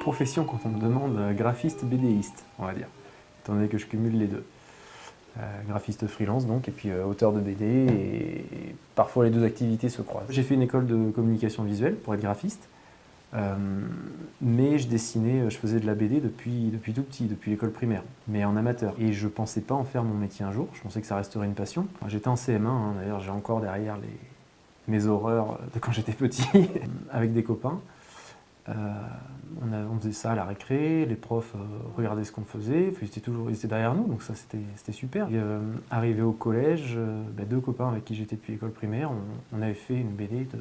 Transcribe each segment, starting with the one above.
profession quand on me demande graphiste BDiste, on va dire, étant donné que je cumule les deux. Graphiste freelance donc, et puis auteur de BD, et parfois les deux activités se croisent. J'ai fait une école de communication visuelle pour être graphiste, mais je dessinais, je faisais de la BD depuis tout petit, depuis l'école primaire, mais en amateur. Et je pensais pas en faire mon métier un jour, je pensais que ça resterait une passion. J'étais en CM1, hein, d'ailleurs j'ai encore derrière mes horreurs de quand j'étais petit, avec des copains. On faisait ça à la récré, les profs regardaient ce qu'on faisait, ils étaient derrière nous, donc ça c'était super. Et, arrivé au collège, deux copains avec qui j'étais depuis l'école primaire, on avait fait une BD de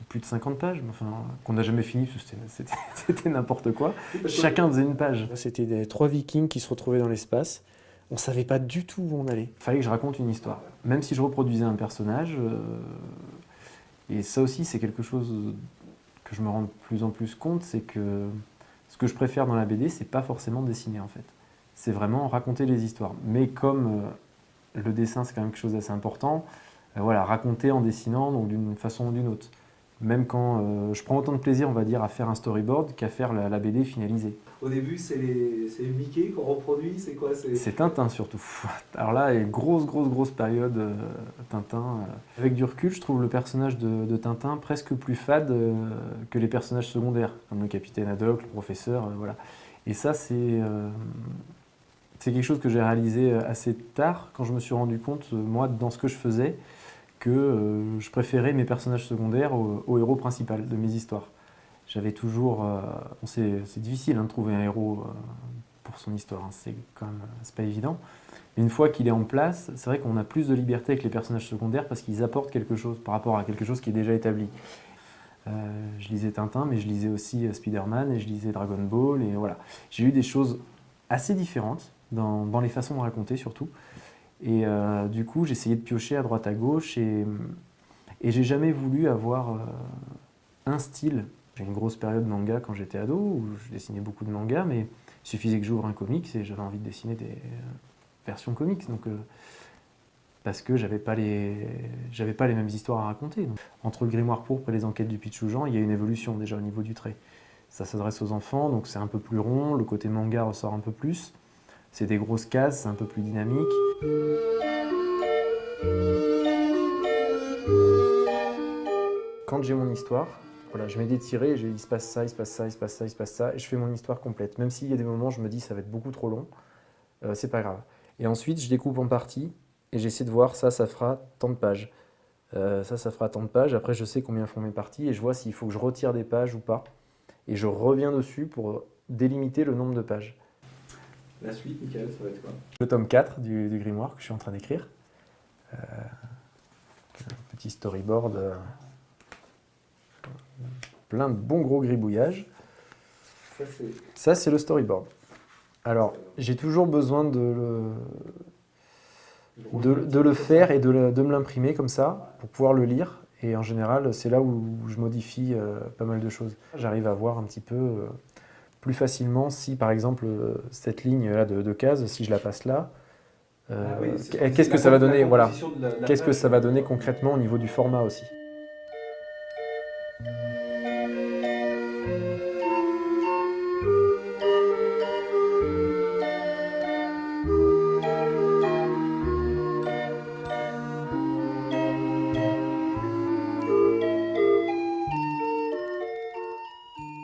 plus de 50 pages, enfin, qu'on n'a jamais fini, parce que c'était n'importe quoi. Chacun faisait une page. C'était des 3 vikings qui se retrouvaient dans l'espace. On ne savait pas du tout où on allait. Il fallait que je raconte une histoire. Même si je reproduisais un personnage, et ça aussi c'est quelque chose que je me rends de plus en plus compte, c'est que ce que je préfère dans la BD, c'est pas forcément dessiner en fait. C'est vraiment raconter les histoires. Mais comme le dessin c'est quand même quelque chose d'assez important, voilà, raconter en dessinant, donc d'une façon ou d'une autre. Même quand je prends autant de plaisir, on va dire, à faire un storyboard qu'à faire la BD finalisée. Au début, c'est Mickey qu'on reproduit, c'est quoi? C'est Tintin surtout. Alors là, il y a une grosse période Tintin. Avec du recul, je trouve le personnage de Tintin presque plus fade que les personnages secondaires, comme le capitaine Haddock, le professeur, voilà. Et ça, c'est quelque chose que j'ai réalisé assez tard, quand je me suis rendu compte, moi, dans ce que je faisais, que je préférais mes personnages secondaires au héros principal de mes histoires. J'avais toujours... c'est difficile hein, de trouver un héros pour son histoire, hein, c'est quand même c'est pas évident. Mais une fois qu'il est en place, c'est vrai qu'on a plus de liberté avec les personnages secondaires parce qu'ils apportent quelque chose par rapport à quelque chose qui est déjà établi. Je lisais Tintin, mais je lisais aussi Spider-Man et je lisais Dragon Ball, et voilà. J'ai eu des choses assez différentes dans les façons de raconter surtout. Et du coup, j'essayais de piocher à droite à gauche, et j'ai jamais voulu avoir un style. J'ai une grosse période manga quand j'étais ado, où je dessinais beaucoup de mangas, mais il suffisait que j'ouvre un comics et j'avais envie de dessiner des versions comics. Donc, parce que j'avais pas les mêmes histoires à raconter. Donc, entre le Grimoire pourpre et les enquêtes du Pichoujan, il y a une évolution déjà au niveau du trait. Ça s'adresse aux enfants, donc c'est un peu plus rond, le côté manga ressort un peu plus. C'est des grosses cases, c'est un peu plus dynamique. Quand j'ai mon histoire, voilà, je mets des tirets, il se passe ça, il se passe ça, il se passe ça, il se passe ça, et je fais mon histoire complète. Même s'il y a des moments où je me dis ça va être beaucoup trop long, c'est pas grave. Et ensuite, je découpe en parties, et j'essaie de voir ça fera tant de pages. Ça fera tant de pages. Après, je sais combien font mes parties, et je vois s'il faut que je retire des pages ou pas. Et je reviens dessus pour délimiter le nombre de pages. La suite, Michael, ça va être quoi? Le tome 4 du Grimoire que je suis en train d'écrire. Un petit storyboard, plein de bons gros gribouillages. Ça, c'est le storyboard. Alors, j'ai toujours besoin de le faire et de me l'imprimer comme ça, pour pouvoir le lire. Et en général, c'est là où je modifie pas mal de choses. J'arrive à voir un petit peu plus facilement si, par exemple, cette ligne-là de cases, si je la passe là, qu'est-ce que ça va donner, voilà. Qu'est-ce que ça va donner concrètement au niveau du format aussi.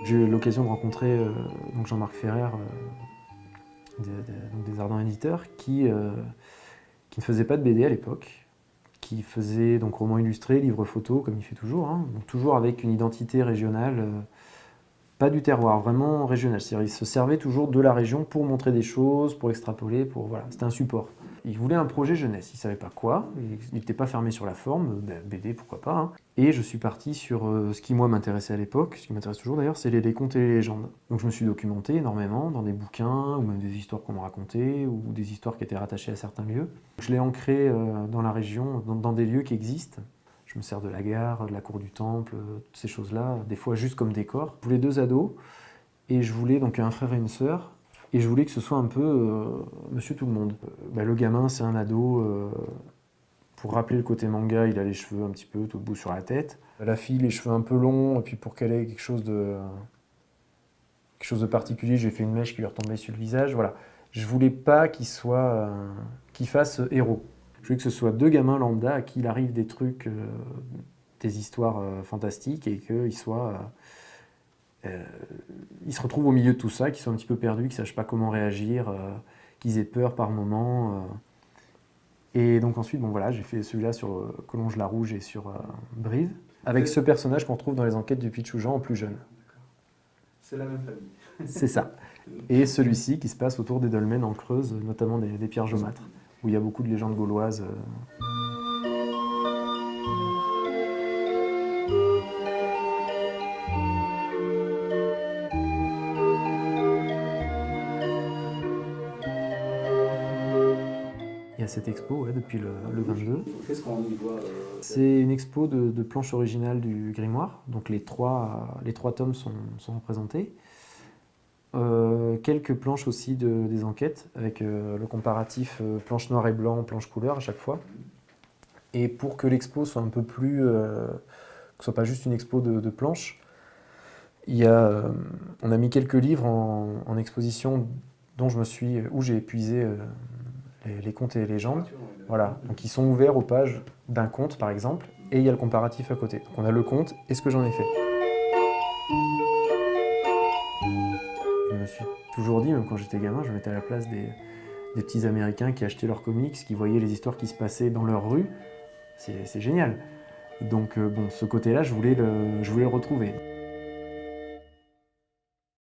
J'ai eu l'occasion de rencontrer donc Jean-Marc Ferrer, des Ardents Éditeurs, qui ne faisait pas de BD à l'époque, qui faisait donc romans illustrés, livres photos, comme il fait toujours, hein, donc toujours avec une identité régionale, pas du terroir, vraiment régional. C'est-à-dire, il se servait toujours de la région pour montrer des choses, pour extrapoler, voilà, c'était un support. Il voulait un projet jeunesse, il ne savait pas quoi, il n'était pas fermé sur la forme, BD pourquoi pas, hein. Et je suis parti sur ce qui moi m'intéressait à l'époque, ce qui m'intéresse toujours d'ailleurs, c'est les contes et les légendes. Donc je me suis documenté énormément dans des bouquins, ou même des histoires qu'on me racontait, ou des histoires qui étaient rattachées à certains lieux. Je l'ai ancré dans la région, dans des lieux qui existent. Je me sers de la gare, de la cour du temple, toutes ces choses-là, des fois juste comme décor. Je voulais 2 ados, et je voulais donc un frère et une sœur, et je voulais que ce soit un peu Monsieur Tout-le-Monde. Le gamin, c'est un ado, pour rappeler le côté manga, il a les cheveux un petit peu tout debout sur la tête. La fille, les cheveux un peu longs, et puis pour qu'elle ait quelque chose quelque chose de particulier, j'ai fait une mèche qui lui retombait sur le visage, voilà. Je voulais pas qu'il fasse héros. Je voulais que ce soit deux gamins lambda à qui il arrive des trucs, des histoires fantastiques et qu'ils ils se retrouvent au milieu de tout ça, qu'ils soient un petit peu perdus, qu'ils ne sachent pas comment réagir, qu'ils aient peur par moments. Et donc ensuite, bon voilà, j'ai fait celui-là sur Collonges-la-Rouge et sur Brive, avec ce personnage qu'on retrouve dans les enquêtes du Pichoujan en plus jeune. C'est la même famille. C'est ça. Et celui-ci qui se passe autour des dolmens en Creuse, notamment des pierres jaumâtres, où il y a beaucoup de légendes gauloises. Il y a cette expo ouais, depuis le 22. Qu'est-ce qu'on y voit C'est une expo de planches originales du grimoire, donc les trois tomes sont représentés. Quelques planches aussi des enquêtes, avec le comparatif planche noir et blanc, planche couleur à chaque fois. Et pour que l'expo soit un peu plus... que ce soit pas juste une expo de planches, on a mis quelques livres en exposition où j'ai épuisé les contes et les légendes. Voilà, donc ils sont ouverts aux pages d'un conte par exemple, et il y a le comparatif à côté. Donc on a le conte et ce que j'en ai fait. Je me suis toujours dit, même quand j'étais gamin, je me mettais à la place des petits Américains qui achetaient leurs comics, qui voyaient les histoires qui se passaient dans leur rue. C'est génial. Donc bon, ce côté-là, je voulais le retrouver.